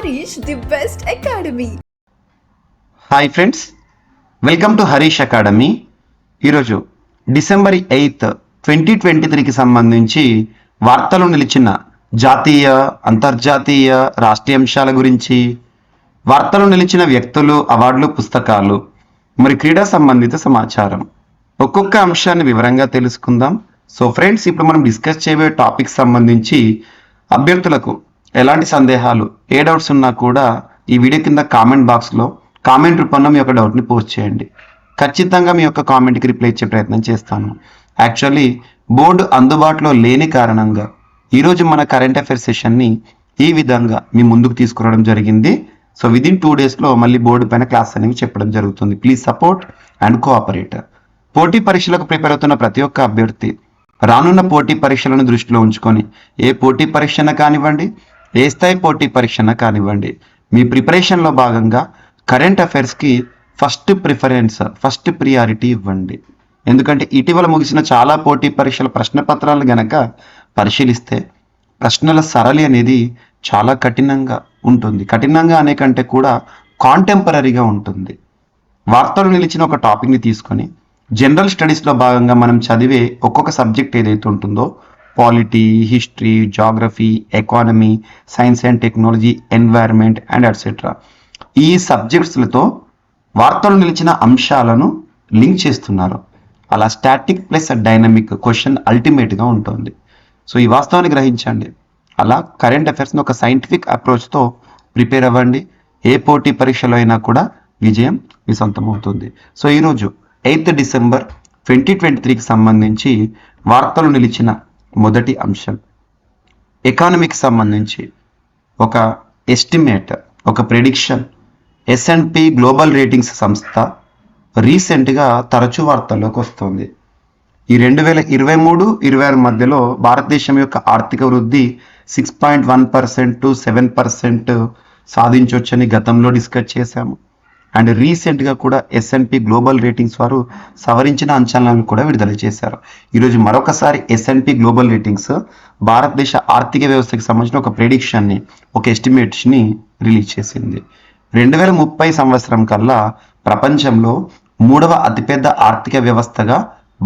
Harish, the best academy. Hi friends, welcome to Harish academy. ఈరోజు December 8, 2023కి సంబంధించి వార్తలు నిలిచిన జాతీయ, అంతర్జాతీయ, రాష్ట్రీయ అంశాల గురించి, వార్తలు నిలిచిన వ్యక్తులు, అవార్డులు, పుస్తకాలు, మరి క్రీడా సంబంధిత సమాచారం, ఒక్కొక్క అంశాన్ని వివరంగా తెలుసుకుందాం. సో ఫ్రెండ్స్, ఇప్పుడు మనం డిస్కస్ చేయబోయే టాపిక్ సంబంధించి అభ్యర్థులకు ఎలాంటి సందేహాలు, ఏ డౌట్స్ ఉన్నా కూడా ఈ వీడియో కింద కామెంట్ బాక్స్లో కామెంట్ రూపంలో మీ యొక్క డౌట్ని పోస్ట్ చేయండి. ఖచ్చితంగా మీ యొక్క కామెంట్కి రిప్లై ఇచ్చే ప్రయత్నం చేస్తాను. యాక్చువల్లీ బోర్డు అందుబాటులో లేని కారణంగా ఈరోజు మన కరెంట్ అఫైర్స్ సెషన్ని ఈ విధంగా మీ ముందుకు తీసుకురావడం జరిగింది. సో విదిన్ 2 డేస్లో మళ్ళీ బోర్డు పైన క్లాస్ అనేవి చెప్పడం జరుగుతుంది. Please support and cooperate. పోటీ పరీక్షలకు ప్రిపేర్ అవుతున్న ప్రతి ఒక్క అభ్యర్థి రానున్న పోటీ పరీక్షలను దృష్టిలో ఉంచుకొని ఏ పోటీ పరీక్షన కానివ్వండి, ఏ స్థాయి పోటీ పరీక్షన కానివ్వండి, మీ ప్రిపరేషన్లో భాగంగా కరెంట్ అఫైర్స్కి ఫస్ట్ ప్రిఫరెన్స్, ఫస్ట్ ప్రియారిటీ ఇవ్వండి. ఎందుకంటే ఇటీవల ముగిసిన చాలా పోటీ పరీక్షల ప్రశ్న పత్రాలను గనక పరిశీలిస్తే ప్రశ్నల సరళి అనేది చాలా కఠినంగా ఉంటుంది. కఠినంగా అనే కంటే కూడా కాంటెంపరీగా ఉంటుంది. వార్తలు నిలిచిన ఒక టాపిక్ని తీసుకొని జనరల్ స్టడీస్లో భాగంగా మనం చదివే ఒక్కొక్క సబ్జెక్ట్ ఏదైతే ఉంటుందో, polity, history, geography, economy, science and technology, environment and etcetera, ఈ సబ్జెక్ట్స్లతో వార్తలు నిలిచిన అంశాలను లింక్ చేస్తున్నారు. అలా స్టాటిక్ ప్లస్ డైనమిక్ క్వశ్చన్ అల్టిమేట్గా ఉంటుంది. సో ఈ వాస్తవాన్ని గ్రహించండి. అలా కరెంట్ అఫైర్స్ని ఒక సైంటిఫిక్ అప్రోచ్తో ప్రిపేర్ అవ్వండి. ఏ పోటీ పరీక్షలో అయినా కూడా విజయం మీ సొంతమవుతుంది. సో ఈరోజు 8 డిసెంబర్ 2023కి సంబంధించి వార్తలు నిలిచిన మొదటి అంశం, ఎకానమీకి సంబంధించి ఒక ఎస్టిమేట్, ఒక ప్రెడిక్షన్. S&P గ్లోబల్ రేటింగ్స్ సంస్థ రీసెంట్గా తరచూ వార్తల్లోకి వస్తుంది. ఈ 2023-26 మధ్యలో భారతదేశం యొక్క ఆర్థిక వృద్ధి 6.1% to 7% సాధించవచ్చని గతంలో డిస్కస్ చేశాము. అండ్ రీసెంట్గా కూడా S&P గ్లోబల్ రేటింగ్స్ వారు సవరించిన అంచనాలను కూడా విడుదల చేశారు. ఈరోజు మరొకసారి S&P గ్లోబల్ రేటింగ్స్ భారతదేశ ఆర్థిక వ్యవస్థకి సంబంధించిన ఒక ప్రెడిక్షన్ని, ఒక ఎస్టిమేట్స్ని రిలీజ్ చేసింది. 2030 సంవత్సరం కల్లా ప్రపంచంలో 3వ అతిపెద్ద ఆర్థిక వ్యవస్థగా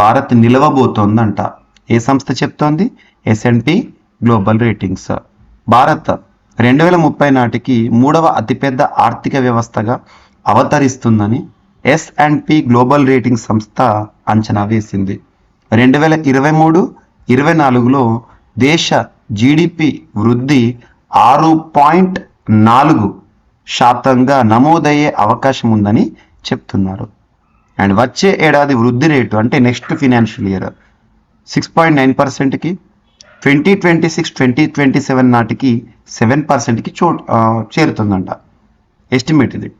భారత్ నిలవబోతోందంట. ఏ సంస్థ చెప్తోంది? S&P global ratings. భారత్ 2030 నాటికి 3వ అతిపెద్ద ఆర్థిక వ్యవస్థగా అవతరిస్తుందని S&P గ్లోబల్ రేటింగ్ సంస్థ అంచనా వేసింది. 2023-24లో దేశ GDP వృద్ధి 6.4% నమోదయ్యే అవకాశం ఉందని చెప్తున్నారు. అండ్ వచ్చే ఏడాది వృద్ధి రేటు, అంటే నెక్స్ట్ ఫినాన్షియల్ ఇయర్, 6.9%కి, 2026-2027 నాటికి 7%కి చేరుతుందంట. ఎస్టిమేట్ ఇది.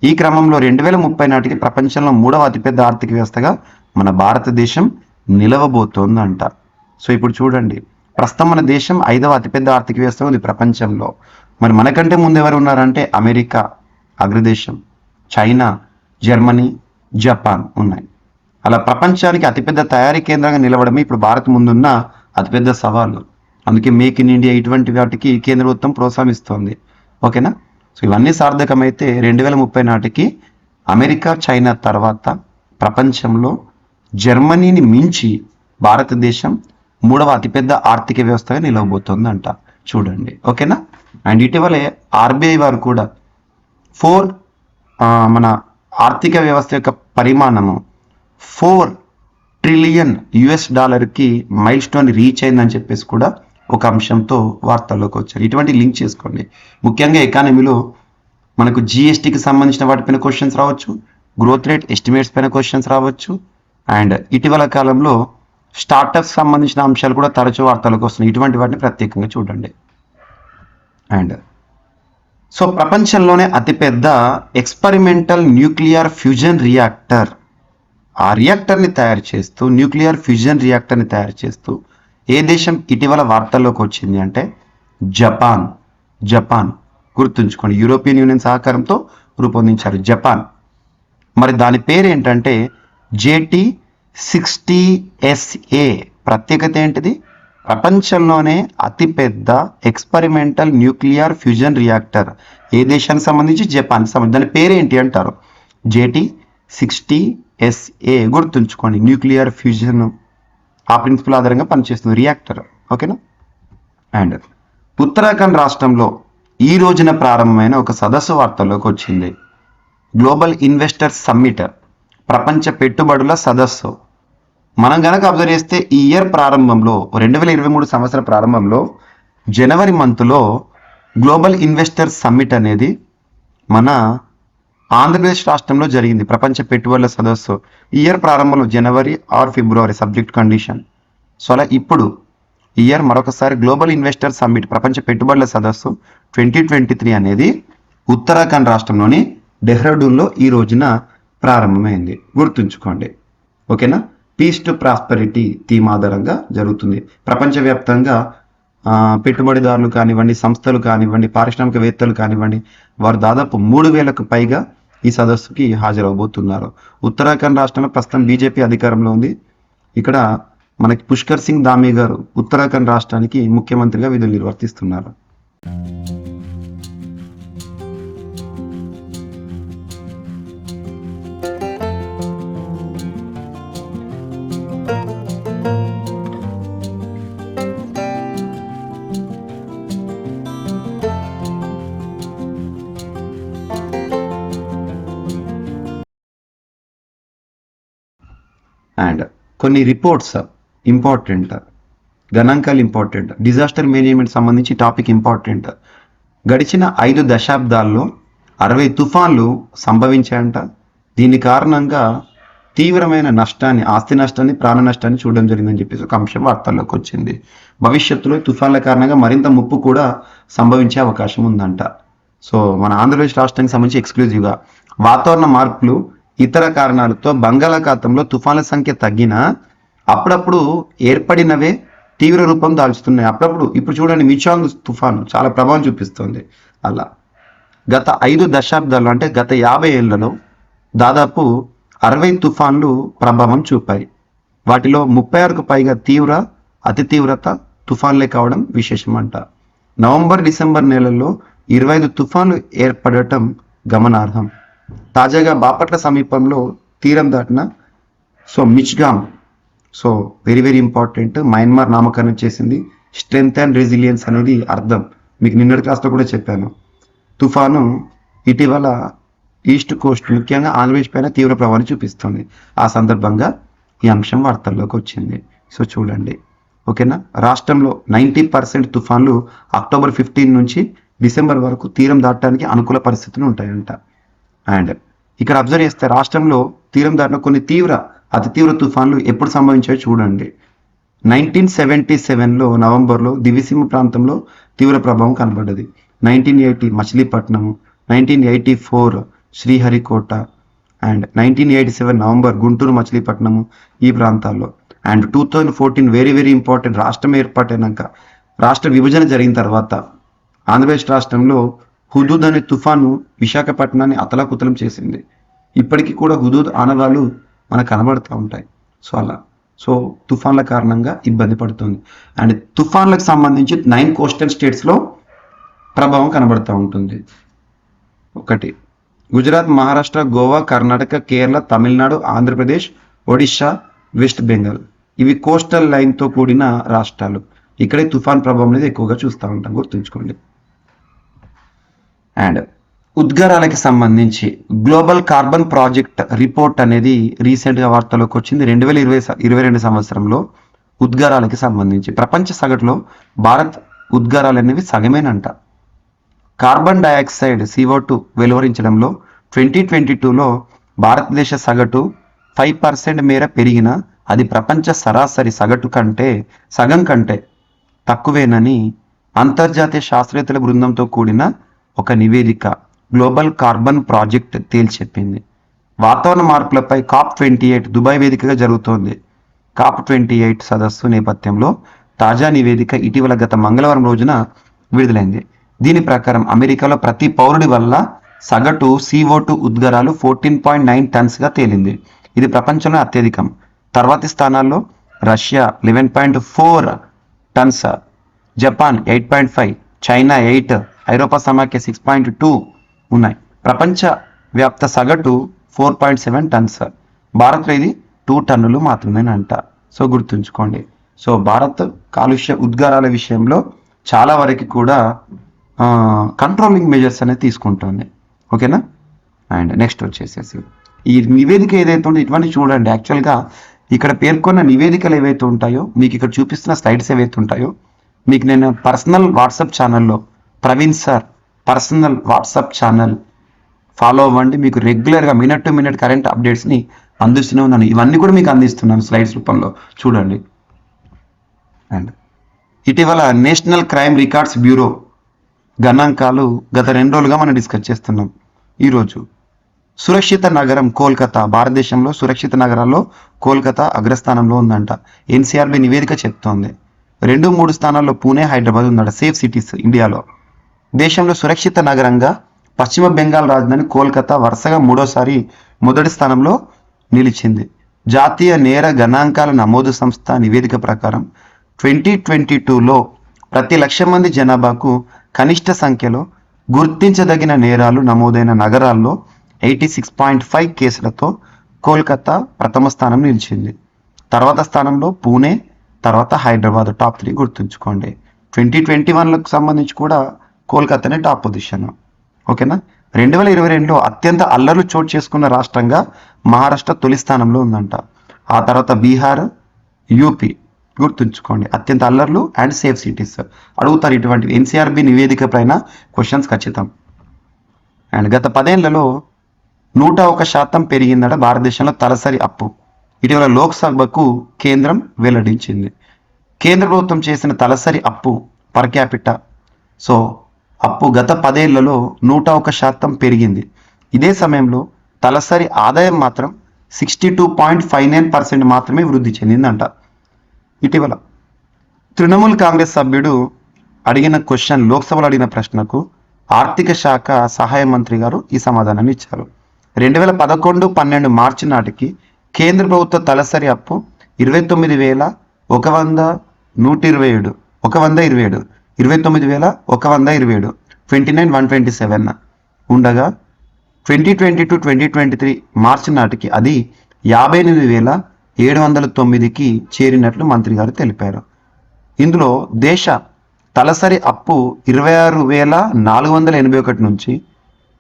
ఈ క్రమంలో 2030 నాటికి ప్రపంచంలో 3వ అతిపెద్ద ఆర్థిక వ్యవస్థగా మన భారతదేశం నిలవబోతోందంట. సో ఇప్పుడు చూడండి, ప్రస్తుతం మన దేశం 5వ అతిపెద్ద ఆర్థిక వ్యవస్థ ఉంది ప్రపంచంలో. మరి మనకంటే ముందు ఎవరు ఉన్నారంటే అమెరికా అగ్రదేశం, చైనా, జర్మనీ, జపాన్ ఉన్నాయి. అలా ప్రపంచానికి అతిపెద్ద తయారీ కేంద్రంగా నిలవడమే ఇప్పుడు భారత్ ముందున్న అతిపెద్ద సవాలు. అందుకే మేక్ ఇన్ ఇండియా ఇటువంటి వాటికి కేంద్ర ప్రభుత్వం ప్రోత్సహిస్తోంది. ఓకేనా? సో ఇవన్నీ సార్థకమైతే 2030 నాటికి అమెరికా, చైనా తర్వాత ప్రపంచంలో జర్మనీని మించి భారతదేశం 3వ అతిపెద్ద ఆర్థిక వ్యవస్థగా నిలవబోతోందంట. చూడండి, ఓకేనా? అండ్ ఇటీవలే RBI వారు కూడా మన ఆర్థిక వ్యవస్థ యొక్క పరిమాణము $4 ట్రిలియన్ మైల్ స్టోన్ రీచ్ అయిందని చెప్పేసి కూడా ఒక అంశంతో వార్తల్లోకి వచ్చారు. ఇటువంటి లింక్ చేసుకోండి. ముఖ్యంగా ఎకానమీలో మనకు GSTకి సంబంధించిన వాటిపైన క్వశ్చన్స్ రావచ్చు, గ్రోత్ రేట్ ఎస్టిమేట్స్ పైన క్వశ్చన్స్ రావచ్చు. అండ్ ఇటీవల కాలంలో స్టార్టప్స్ సంబంధించిన అంశాలు కూడా తరచూ వార్తలకు వస్తున్నాయి. ఇటువంటి వాటిని ప్రత్యేకంగా చూడండి. అండ్ సో ప్రపంచంలోనే అతిపెద్ద ఎక్స్పెరిమెంటల్ న్యూక్లియర్ ఫ్యూజన్ రియాక్టర్, ఆ రియాక్టర్ని తయారు చేస్తూ, న్యూక్లియర్ ఫ్యూజన్ రియాక్టర్ని తయారు చేస్తూ ఏ దేశం ఇటీవల వార్తల్లోకి వచ్చింది అంటే జపాన్. జపాన్ గుర్తుంచుకోండి, యూరోపియన్ యూనియన్ సహకారంతో రూపొందించారు జపాన్. మరి దాని పేరు ఏంటంటే JT60SA. ప్రత్యేకత ఏంటిది? ప్రపంచంలోనే అతిపెద్ద ఎక్స్పెరిమెంటల్ న్యూక్లియర్ ఫ్యూజన్ రియాక్టర్ ఏ దేశానికి సంబంధించి? జపాన్ సంబంధించి. దాని పేరేంటి అంటారు? JT60SA. గుర్తుంచుకోండి, న్యూక్లియర్ ఫ్యూజన్ ఆ ప్రిన్సిపల్ ఆధారంగా పనిచేస్తుంది రియాక్టర్. ఓకేనా? అండ్ ఉత్తరాఖండ్ రాష్ట్రంలో ఈ రోజున ప్రారంభమైన ఒక సదస్సు వార్తల్లోకి వచ్చింది. గ్లోబల్ ఇన్వెస్టర్స్ సమ్మిట్, ప్రపంచ పెట్టుబడుల సదస్సు. మనం కనుక అబ్జర్వ్ చేస్తే ఈ ఇయర్ ప్రారంభంలో 2023 సంవత్సర ప్రారంభంలో జనవరి మంత్లో గ్లోబల్ ఇన్వెస్టర్స్ సమ్మిట్ అనేది మన ఆంధ్రప్రదేశ్ రాష్ట్రంలో జరిగింది. ప్రపంచ పెట్టుబడుల సదస్సు ఇయర్ ప్రారంభంలో జనవరి ఆర్ ఫిబ్రవరి, సబ్జెక్ట్ కండిషన్. సో అలా ఇప్పుడు ఇయర్ మరొకసారి గ్లోబల్ ఇన్వెస్టర్ సమ్మిట్, ప్రపంచ పెట్టుబడుల సదస్సు 2023 అనేది ఉత్తరాఖండ్ రాష్ట్రంలోని డెహ్రాడూన్లో ఈ రోజున ప్రారంభమైంది. గుర్తుంచుకోండి. ఓకేనా? పీస్ టు ప్రాస్పరిటీ థీమ్ ఆధారంగా జరుగుతుంది. ప్రపంచవ్యాప్తంగా పెట్టుబడిదారులు కానివ్వండి, సంస్థలు కానివ్వండి, పారిశ్రామికవేత్తలు కానివ్వండి, వారు దాదాపు 3,000కు పైగా ఈ సదస్సుకి హాజరవబోతున్నారు. ఉత్తరాఖండ్ రాష్ట్రంలో ప్రస్తుతం బీజేపీ అధికారంలో ఉంది. ఇక్కడ మనకి పుష్కర్ సింగ్ ధామీ గారు ఉత్తరాఖండ్ రాష్ట్రానికి ముఖ్యమంత్రిగా విధులు నిర్వర్తిస్తున్నారు. అండ్ కొన్ని రిపోర్ట్స్ ఇంపార్టెంట్, గణాంకాలు ఇంపార్టెంట్, డిజాస్టర్ మేనేజ్మెంట్ సంబంధించి టాపిక్ ఇంపార్టెంట్. గడిచిన 5 దశాబ్దాల్లో 60 తుఫాన్లు సంభవించాయంట. దీని కారణంగా తీవ్రమైన నష్టాన్ని, ఆస్తి నష్టాన్ని, ప్రాణ నష్టాన్ని చూడడం జరిగిందని చెప్పేసి ఒక అంశం వార్తల్లోకి వచ్చింది. భవిష్యత్తులో తుఫాన్ల కారణంగా మరింత ముప్పు కూడా సంభవించే అవకాశం ఉందంట. సో మన ఆంధ్రప్రదేశ్ రాష్ట్రానికి సంబంధించి ఎక్స్క్లూజివ్గా వాతావరణ మార్పులు, ఇతర కారణాలతో బంగాళాఖాతంలో తుఫాన్ల సంఖ్య తగ్గినా అప్పుడప్పుడు ఏర్పడినవే తీవ్ర రూపం దాల్చుతున్నాయి. అప్పుడప్పుడు ఇప్పుడు చూడండి, మిచాంగ్ తుఫాను చాలా ప్రభావం చూపిస్తుంది. అలా గత 5 దశాబ్దాలు అంటే గత 50 ఏళ్లలో దాదాపు 60 తుఫాన్లు ప్రభావం చూపాయి. వాటిలో 36కు పైగా తీవ్ర, అతి తీవ్రత తుఫాన్లే కావడం విశేషం అంట. నవంబర్, డిసెంబర్ నెలల్లో 25 తుఫాన్లు ఏర్పడటం గమనార్హం. తాజాగా బాపట్ల సమీపంలో తీరం దాటిన మిచ్గామ్, వెరీ వెరీ ఇంపార్టెంట్, మయన్మార్ నామకరణం చేసింది. స్ట్రెంగ్త్ అండ్ రెసిలియన్స్ అనేది అర్థం. మీకు నిన్నటి క్లాస్లో కూడా చెప్పాను. తుఫాను ఇటీవల ఈస్ట్ కోస్ట్, ముఖ్యంగా ఆంధ్రప్రదేశ్ పైన తీవ్ర ప్రభావాన్ని చూపిస్తుంది. ఆ సందర్భంగా ఈ అంశం వార్తల్లోకి వచ్చింది. చూడండి. ఓకేనా? రాష్ట్రంలో 90% తుఫాన్లు అక్టోబర్ 15 నుంచి డిసెంబర్ వరకు తీరం దాటడానికి అనుకూల పరిస్థితులు ఉంటాయంట. అండ్ ఇక్కడ అబ్జర్వ్ చేస్తే రాష్ట్రంలో తీరం దాటిన కొన్ని తీవ్ర, అతి తీవ్ర తుఫాన్లు ఎప్పుడు సంభవించాయో చూడండి. 1977లో నవంబర్లో దివిసీమ ప్రాంతంలో తీవ్ర ప్రభావం కనబడ్డది. 1980 మచిలీపట్నం, 1984 శ్రీహరికోట, అండ్ 1987 నవంబర్ గుంటూరు, మచిలీపట్నం ఈ ప్రాంతాల్లో. అండ్ 2014 వెరీ వెరీ ఇంపార్టెంట్, రాష్ట్రం ఏర్పాటైనాక, రాష్ట్ర విభజన జరిగిన తర్వాత ఆంధ్రప్రదేశ్ రాష్ట్రంలో హుదూద్ అనే తుఫాను విశాఖపట్నాన్ని అతలాకుతలం చేసింది. ఇప్పటికీ కూడా హుదూద్ ఆనవాళ్ళు మనకు కనబడుతూ ఉంటాయి. అలా తుఫాన్ల కారణంగా ఇబ్బంది పడుతుంది. అండ్ తుఫాన్లకు సంబంధించి 9 కోస్టల్ స్టేట్స్లో ప్రభావం కనబడుతూ ఉంటుంది. 1 గుజరాత్, మహారాష్ట్ర, గోవా, కర్ణాటక, కేరళ, తమిళనాడు, ఆంధ్రప్రదేశ్, ఒడిశా, వెస్ట్ బెంగాల్. ఇవి కోస్టల్ లైన్తో కూడిన రాష్ట్రాలు. ఇక్కడే తుఫాన్ ప్రభావం అనేది ఎక్కువగా చూస్తూ ఉంటాం, గుర్తుంచుకోండి. అండ్ ఉద్గారాలకి సంబంధించి గ్లోబల్ కార్బన్ ప్రాజెక్ట్ రిపోర్ట్ అనేది రీసెంట్గా వార్తలోకి వచ్చింది. 2022 సంవత్సరంలో ఉద్గారాలకి సంబంధించి ప్రపంచ సగటులో భారత్ ఉద్గారాలు అనేవి సగమేనంట. కార్బన్ డయాక్సైడ్ CO2 వెలువరించడంలో 2022లో భారతదేశ సగటు 5% మేర పెరిగిన అది ప్రపంచ సరాసరి సగటు కంటే సగం కంటే తక్కువేనని అంతర్జాతీయ శాస్త్రవేత్తల బృందంతో కూడిన ఒక నివేదిక గ్లోబల్ కార్బన్ ప్రాజెక్ట్ తేల్చెప్పింది. వాతావరణ మార్పులపై COP28 దుబాయ్ వేదికగా జరుగుతోంది. COP28 సదస్సు నేపథ్యంలో తాజా నివేదిక ఇటీవల గత మంగళవారం రోజున విడుదలైంది. దీని ప్రకారం అమెరికాలో ప్రతి పౌరుడి వల్ల సగటు CO2 ఉద్గారాలు 14.9 టన్స్గా తేలింది. ఇది ప్రపంచంలో అత్యధికం. తర్వాతి స్థానాల్లో రష్యా 11.4 టన్స్, జపాన్ 8.5, చైనా 8, ఐరోపా సమాఖ్య 6.2 ఉన్నాయి. ప్రపంచ వ్యాప్త సగటు 4.7 టన్స్. భారత్లో ఇది 2 టన్నులు మాత్రమేనంట. సో గుర్తుంచుకోండి. సో భారత్ కాలుష్య ఉద్గారాల విషయంలో చాలా వరకు కూడా కంట్రోలింగ్ మెజర్స్ అనేది తీసుకుంటుంది. ఓకేనా. అండ్ నెక్స్ట్ వచ్చేసేసి ఈ నివేదిక ఏదైతే ఉందో ఇటువంటి చూడండి. యాక్చువల్గా ఇక్కడ పేర్కొన్న నివేదికలు ఏవైతే ఉంటాయో, మీకు ఇక్కడ చూపిస్తున్న స్లైడ్స్ ఏవైతే ఉంటాయో, మీకు నేను పర్సనల్ వాట్సాప్ ఛానల్లో Praveen sir personal WhatsApp channel follow అవ్వండి. మీకు రెగ్యులర్గా మినిట్ టు మినిట్ కరెంట్ అప్డేట్స్ని అందిస్తూనే ఉన్నాను. ఇవన్నీ కూడా మీకు అందిస్తున్నాను స్లైడ్స్ రూపంలో చూడండి. అండ్ ఇటీవల నేషనల్ క్రైమ్ రికార్డ్స్ బ్యూరో గణాంకాలు గత 2 రోజులుగా మనం డిస్కస్ చేస్తున్నాం. ఈరోజు సురక్షిత నగరం కోల్కతా, భారతదేశంలో సురక్షిత నగరాల్లో కోల్కతా అగ్రస్థానంలో ఉందంట. ఎన్సీఆర్బీ నివేదిక చెప్తోంది. 2-3 స్థానాల్లో పూణే, హైదరాబాద్ ఉందంట సేఫ్ సిటీస్ ఇండియాలో. దేశంలో సురక్షిత నగరంగా పశ్చిమ బెంగాల్ రాజధాని కోల్కతా వరుసగా 3వసారి మొదటి స్థానంలో నిలిచింది. జాతీయ నేర గణాంకాల నమోదు సంస్థ నివేదిక ప్రకారం 2022లో ప్రతి 1,00,000 మంది జనాభాకు కనిష్ట సంఖ్యలో గుర్తించదగిన నేరాలు నమోదైన నగరాల్లో 86.5 కేసులతో కోల్కతా ప్రథమ స్థానం నిలిచింది. తర్వాత స్థానంలో పూణే, తర్వాత హైదరాబాద్ టాప్ 3 గుర్తుంచుకోండి. 2021లకు సంబంధించి కూడా కోల్కతానే టాప్ పొజిషన్. ఓకేనా. 2022లో అత్యంత అల్లర్లు చోటు చేసుకున్న రాష్ట్రంగా మహారాష్ట్ర తొలి స్థానంలో ఉందంట. ఆ తర్వాత బీహార్, యూపీ గుర్తుంచుకోండి. అత్యంత అల్లర్లు అండ్ సేఫ్ సిటీస్ అడుగుతారు. ఇటువంటి ఎన్సీఆర్బీ నివేదిక పైన క్వశ్చన్స్ ఖచ్చితం. అండ్ గత 10 ఏళ్లలో 101% పెరిగిందట భారతదేశంలో తలసరి అప్పు. ఇటీవల లోక్సభకు కేంద్రం వెల్లడించింది. కేంద్ర ప్రభుత్వం చేసిన తలసరి అప్పు పర్ క్యాపిటా. సో అప్పు గత 10 ఏళ్లలో 101% పెరిగింది. ఇదే సమయంలో తలసరి ఆదాయం మాత్రం 62.59% మాత్రమే వృద్ధి చెందిందంట. ఇటీవల తృణమూల్ కాంగ్రెస్ సభ్యుడు అడిగిన క్వశ్చన్, లోక్సభలో అడిగిన ప్రశ్నకు ఆర్థిక శాఖ సహాయ మంత్రి గారు ఈ సమాధానాన్ని ఇచ్చారు. 2011-12 మార్చి నాటికి కేంద్ర ప్రభుత్వ తలసరి అప్పు 29,127 29,127 ఉండగా 2022-2023 మార్చి నాటికి అది 58,709కి చేరినట్లు మంత్రి గారు తెలిపారు. ఇందులో దేశ తలసరి అప్పు 26,481 నుంచి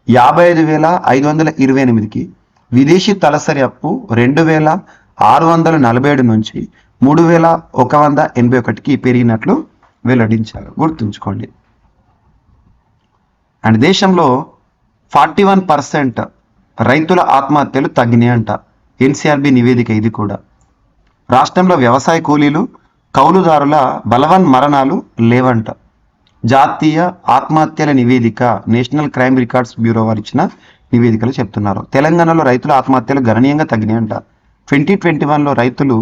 55,528కి, విదేశీ తలసరి అప్పు 2,647 నుంచి 3,181కి పెరిగినట్లు వెల్లడించారు. గుర్తుంచుకోండి. అండ్ దేశంలో 41% రైతుల ఆత్మహత్యలు తగ్గినాయంట. ఎన్సీఆర్బీ నివేదిక ఇది కూడా. రాష్ట్రంలో వ్యవసాయ కూలీలు, కౌలుదారుల బలవన్ మరణాలు లేవంట. జాతీయ ఆత్మహత్యల నివేదిక నేషనల్ క్రైమ్ రికార్డ్స్ బ్యూరో వారు ఇచ్చిన నివేదికలు చెప్తున్నారు. తెలంగాణలో రైతుల ఆత్మహత్యలు గణనీయంగా తగ్గినాయంట. 2021లో రైతులు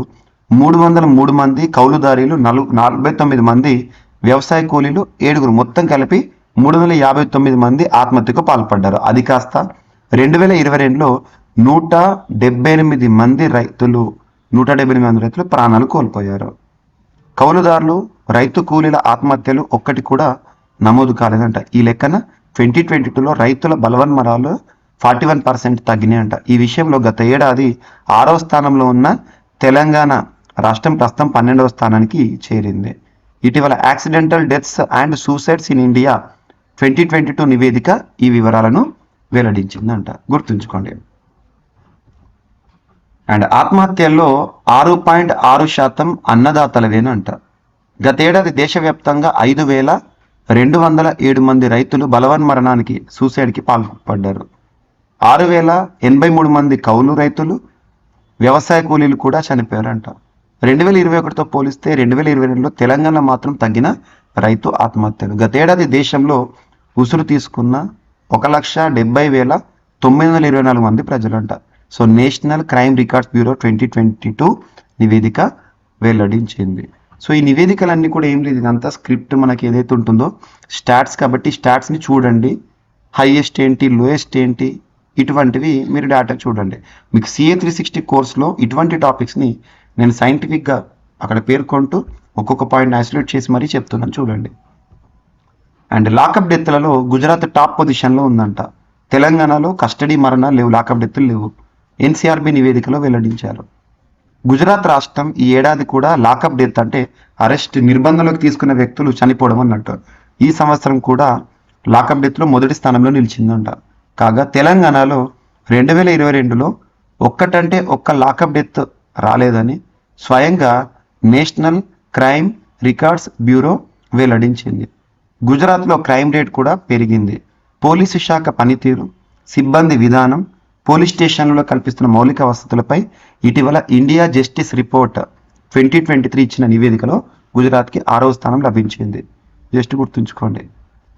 303 మంది, కౌలుదారీలు 49 మంది, వ్యవసాయ కూలీలు 7, మొత్తం కలిపి 359 మంది ఆత్మహత్యకు పాల్పడ్డారు. అది కాస్త 2022లో 178 మంది రైతులు ప్రాణాలు కోల్పోయారు. కౌలుదారులు, రైతు కూలీల ఆత్మహత్యలు ఒక్కటి కూడా నమోదు కాలేదంట. ఈ లెక్కన 2022లో రైతుల బలవన్మరాలు 41% తగ్గినాయంట. ఈ విషయంలో గత ఏడాది 6వ స్థానంలో ఉన్న తెలంగాణ రాష్ట్రం ప్రస్తుతం 12వ స్థానానికి చేరింది. ఇటీవల accidental deaths and suicides in India 2022 నివేదిక ఈ వివరాలను వెల్లడించిందంట. గుర్తుంచుకోండి. అండ్ ఆత్మహత్యల్లో 6.6% అన్నదాతలవేనంట. గతేడాది దేశవ్యాప్తంగా 5,207 మంది రైతులు బలవన్మరణానికి, సూసైడ్కి పాల్పడ్డారు. 6,083 మంది కౌలు రైతులు, వ్యవసాయ కూలీలు కూడా చనిపోయారంట. 2021తో పోలిస్తే 2022లో తెలంగాణ మాత్రం తగ్గిన రైతు ఆత్మహత్యలు. గతేడాది దేశంలో ఉసురు తీసుకున్న 1,70,924 మంది ప్రజలంట. So National Crime Records Bureau 2022 నివేదిక వెల్లడించింది. సో ఈ నివేదికలన్నీ కూడా ఏం లేదు, ఇదంతా స్క్రిప్ట్ మనకి ఏదైతే ఉంటుందో స్టాట్స్, కాబట్టి స్టాట్స్ని చూడండి. హైయెస్ట్ ఏంటి, లోయెస్ట్ ఏంటి, ఇటువంటివి మీరు డేటా చూడండి. మీకు CA 360 కోర్స్లో ఇటువంటి టాపిక్స్ని నేను సైంటిఫిక్గా అక్కడ పేర్కొంటూ ఒక్కొక్క పాయింట్ ఐసోలేట్ చేసి మరీ చెప్తున్నాను చూడండి. అండ్ లాకప్ డెత్లలో గుజరాత్ టాప్ పొజిషన్లో ఉందంట. తెలంగాణలో కస్టడీ మరణాలు లేవు, లాకప్ డెత్తులు లేవు. ఎన్సీఆర్బీ నివేదికలో వెల్లడించారు. గుజరాత్ రాష్ట్రం ఈ ఏడాది కూడా లాకప్ డెత్ అంటే అరెస్ట్ నిర్బంధంలోకి తీసుకున్న వ్యక్తులు చనిపోవడం అన్నట్టు ఈ సంవత్సరం కూడా లాకప్ డెత్లో మొదటి స్థానంలో నిలిచిందంట. కాగా తెలంగాణలో 2022లో ఒక్కటంటే ఒక్క లాకప్ డెత్ రాలేదని స్వయంగా నేషనల్ క్రైమ్ రికార్డ్స్ బ్యూరో వెల్లడించింది. గుజరాత్లో క్రైమ్ రేట్ కూడా పెరిగింది. పోలీసు శాఖ పనితీరు, సిబ్బంది విధానం, పోలీస్ స్టేషన్లలో కల్పిస్తున్న మౌలిక వసతులపై ఇటీవల ఇండియా జస్టిస్ రిపోర్ట్ 2023 ఇచ్చిన నివేదికలో గుజరాత్కి 6వ స్థానం లభించింది. జస్ట్ గుర్తుంచుకోండి.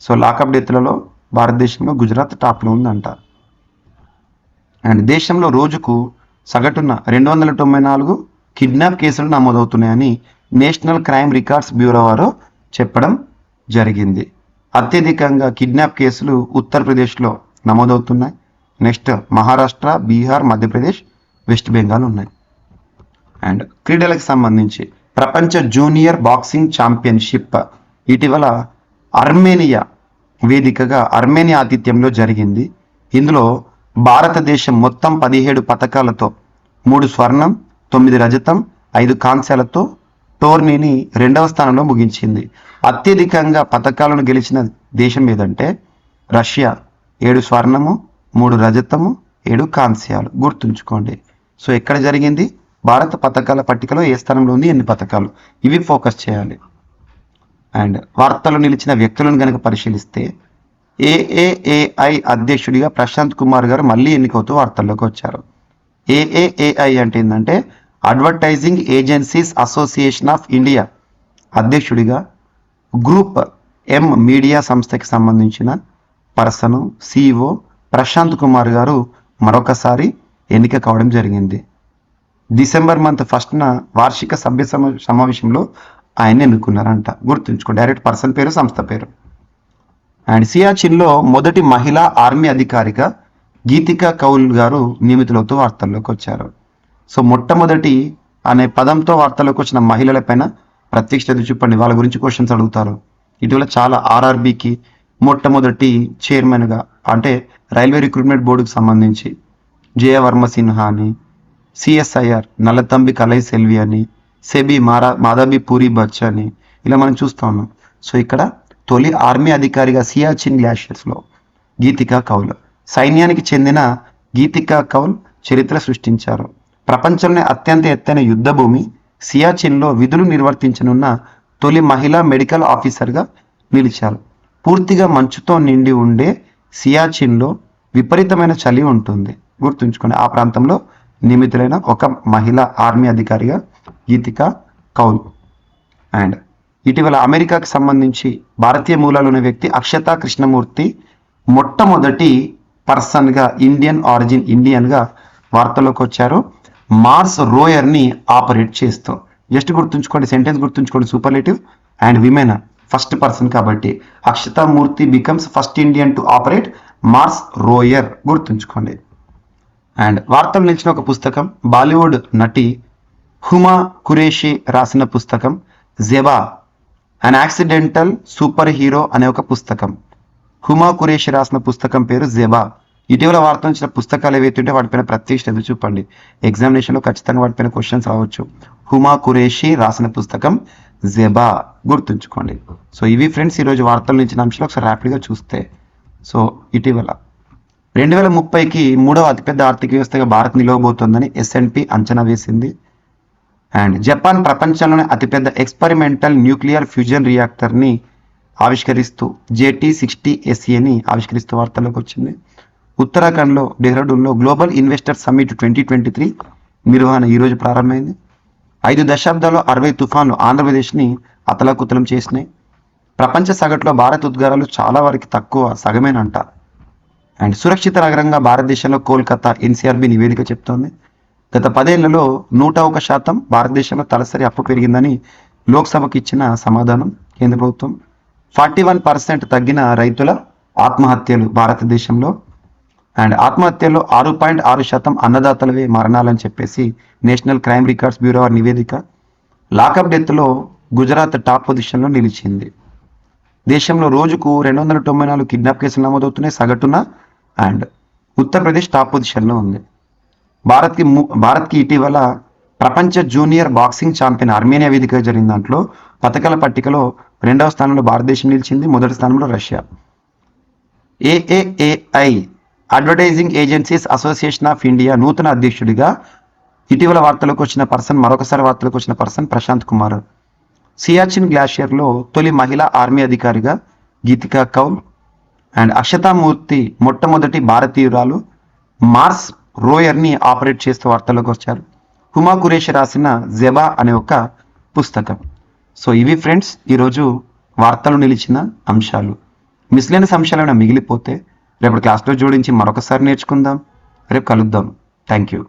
సో లాకప్ డెత్లలో భారతదేశంలో గుజరాత్ టాప్లో ఉందంట. అండ్ దేశంలో రోజుకు సగటున 294 కిడ్నాప్ కేసులు నమోదవుతున్నాయని నేషనల్ క్రైమ్ రికార్డ్స్ బ్యూరో వారు చెప్పడం జరిగింది. అత్యధికంగా కిడ్నాప్ కేసులు ఉత్తరప్రదేశ్లో నమోదవుతున్నాయి. నెక్స్ట్ మహారాష్ట్ర, బీహార్, మధ్యప్రదేశ్, వెస్ట్ బెంగాల్ ఉన్నాయి. అండ్ క్రీడలకు సంబంధించి ప్రపంచ జూనియర్ బాక్సింగ్ ఛాంపియన్షిప్ ఇటీవల ఆర్మేనియా వేదికగా ఆర్మేనియా ఆతిథ్యంలో జరిగింది. ఇందులో భారతదేశం మొత్తం 17 పథకాలతో 3 స్వర్ణం, 9 రజతం, 5 కాంస్యాలతో టోర్నీని 2వ స్థానంలో ముగించింది. అత్యధికంగా పథకాలను గెలిచిన దేశం ఏదంటే రష్యా. 7 స్వర్ణము, 3 రజతము, 7 కాంస్యాలు. గుర్తుంచుకోండి. సో ఎక్కడ జరిగింది? భారత పథకాల పట్టికలో ఏ స్థానంలో ఉంది, ఎన్ని పథకాలు, ఇవి ఫోకస్ చేయాలి. అండ్ వార్తలు నిలిచిన వ్యక్తులను కనుక పరిశీలిస్తే ఏఏఏఐ అధ్యక్షుడిగా ప్రశాంత్ కుమార్ గారు మళ్ళీ ఎన్నికవుతూ వార్తల్లోకి వచ్చారు. ఏఏఏఐ అంటే ఏంటంటే advertising agencies association of India అధ్యక్షుడిగా గ్రూప్ ఎం మీడియా సంస్థకి సంబంధించిన పర్సను సిఇఓ ప్రశాంత్ కుమార్ గారు మరొకసారి ఎన్నిక కావడం జరిగింది. డిసెంబర్ మంత్ 1న వార్షిక సభ్య సమావేశంలో ఆయన ఎన్నుకున్నారంట. గుర్తుంచుకోండి. డైరెక్ట్ పర్సన్ పేరు, సంస్థ పేరు. అండ్ సియాచిన్లో మొదటి మహిళా ఆర్మీ అధికారిగా గీతికా కౌల్ గారు నియమితులవుతూ వార్తల్లోకి వచ్చారు. సో మొట్టమొదటి అనే పదంతో వార్తల్లోకి వచ్చిన మహిళలపైన ప్రత్యక్ష చూపండి, వాళ్ళ గురించి క్వశ్చన్స్ అడుగుతారు. ఇటీవల చాలా ఆర్ఆర్బీకి మొట్టమొదటి చైర్మన్గా అంటే రైల్వే రిక్రూట్మెంట్ బోర్డుకు సంబంధించి జయవర్మ సిన్హా అని, సిఎస్ఐఆర్ నల్లతంబి కలై సెల్వి అని, సెబీ మాధవి పూరి బచ్ అని ఇలా మనం చూస్తూ ఉన్నాం. సో ఇక్కడ తొలి ఆర్మీ అధికారిగా సియాచిన్ గ్లాషియర్స్లో గీతికా కౌల్, సైన్యానికి చెందిన గీతికా కౌల్ చరిత్ర సృష్టించారు. ప్రపంచంలోనే అత్యంత ఎత్తైన యుద్ధ భూమి సియాచిన్లో విధులు నిర్వర్తించనున్న తొలి మహిళా మెడికల్ ఆఫీసర్గా నిలిచారు. పూర్తిగా మంచుతో నిండి ఉండే సియాచిన్లో విపరీతమైన చలి ఉంటుంది. గుర్తుంచుకోండి. ఆ ప్రాంతంలో నియమితులైన ఒక మహిళా ఆర్మీ అధికారిగా గీతికా కౌల్. అండ్ ఇటీవల అమెరికాకు సంబంధించి భారతీయ మూలాలు ఉన్న వ్యక్తి అక్షతా కృష్ణమూర్తి మొట్టమొదటి పర్సన్గా ఇండియన్గా వార్తల్లోకి వచ్చారు. మార్స్ రోయర్ని ఆపరేట్ చేస్తూ. జస్ట్ గుర్తుంచుకోండి, సెంటెన్స్ గుర్తుంచుకోండి. Superlative and women first person కాబట్టి Akshata Murthy becomes first Indian to operate Mars rover. గుర్తుంచుకోండి. అండ్ వార్తలు నిలిచిన ఒక పుస్తకం బాలీవుడ్ నటి హుమా కురేషి రాసిన పుస్తకం జెబా అన్ యాక్సిడెంటల్ సూపర్ హీరో అనే ఒక పుస్తకం. హుమా కురేషి రాసిన పుస్తకం పేరు జెబా. ఇటీవల వార్త వచ్చిన పుస్తకాలు ఏవైతే ఉంటే వాటిపైన ప్రత్యేక శ్రద్ధ చూపండి. ఎగ్జామినేషన్లో ఖచ్చితంగా వాటిపైన క్వశ్చన్స్ రావచ్చు. హుమా కురేషి రాసిన పుస్తకం జెబా. గుర్తుంచుకోండి. సో ఇవి ఫ్రెండ్స్ ఈరోజు వార్తల నుంచి అంశాలు ఒకసారి ర్యాపిడ్గా చూస్తే. సో ఇటీవల 2030కి 3వ అతిపెద్ద ఆర్థిక వ్యవస్థగా భారత్ నిలవబోతోందని S&P అంచనా వేసింది. అండ్ జపాన్ ప్రపంచంలోనే అతిపెద్ద ఎక్స్పెరిమెంటల్ న్యూక్లియర్ ఫ్యూజన్ రియాక్టర్ని ఆవిష్కరిస్తూ JT60SEని ఆవిష్కరిస్తూ వార్తల్లోకి వచ్చింది. ఉత్తరాఖండ్లో డెహ్రాడూన్లో గ్లోబల్ ఇన్వెస్టర్ సమ్మిట్ 2023 నిర్వహణ ఈరోజు ప్రారంభమైంది. 5 దశాబ్దాల్లో 60 తుఫాన్లు ఆంధ్రప్రదేశ్ని అతలాకుతలం చేసినాయి. ప్రపంచ సగటులో భారత్ ఉద్గారాలు చాలా వరకు తక్కువ, సగమేనంట. అండ్ సురక్షిత నగరంగా భారతదేశంలో కోల్కతా NCRB నివేదిక చెప్తోంది. గత 10 ఏళ్లలో 101% భారతదేశంలో తలసరి అప్పు పెరిగిందని లోక్సభకు ఇచ్చిన సమాధానం కేంద్ర ప్రభుత్వం. 41% తగ్గిన రైతుల ఆత్మహత్యలు భారతదేశంలో. అండ్ ఆత్మహత్యల్లో 6.6% అన్నదాతలవే మరణాలని చెప్పేసి నేషనల్ క్రైమ్ రికార్డ్స్ బ్యూరో వారి నివేదిక. లాకప్ డెత్లో గుజరాత్ టాప్ పొజిషన్లో నిలిచింది. దేశంలో రోజుకు 294 కిడ్నాప్ కేసులు నమోదవుతున్నాయి సగటున. అండ్ ఉత్తరప్రదేశ్ టాప్ పొజిషన్లో ఉంది. భారత్కి ఇటీవల ప్రపంచ జూనియర్ బాక్సింగ్ ఛాంపియన్ ఆర్మేనియా వేదిక జరిగిన దాంట్లో పథకాల పట్టికలో 2వ స్థానంలో భారతదేశం నిలిచింది, మొదటి స్థానంలో Russia. AAAI advertising agencies association of India నూతన అధ్యక్షుడిగా ఇటీవల మరొకసారి వార్తలకు వచ్చిన పర్సన్ ప్రశాంత్ కుమార్. సియాచిన్ గ్లాషియర్లో తొలి మహిళా ఆర్మీ అధికారిగా గీతికా కౌల్. అండ్ అక్షతామూర్తి మొట్టమొదటి భారతీయురాలు మార్స్ రోయర్ని ఆపరేట్ చేస్తూ వార్తల్లోకి వచ్చారు. హుమా కురేషి రాసిన జెబా అనే ఒక పుస్తకం. సో ఇవి ఫ్రెండ్స్ ఈరోజు వార్తలు నిలిచిన అంశాలు. మిస్లేనియస్ అంశాలు ఏమైనా మిగిలిపోతే రేపటి క్లాస్లో జోడించి మరొకసారి నేర్చుకుందాం. రేపు కలుద్దాం. Thank you.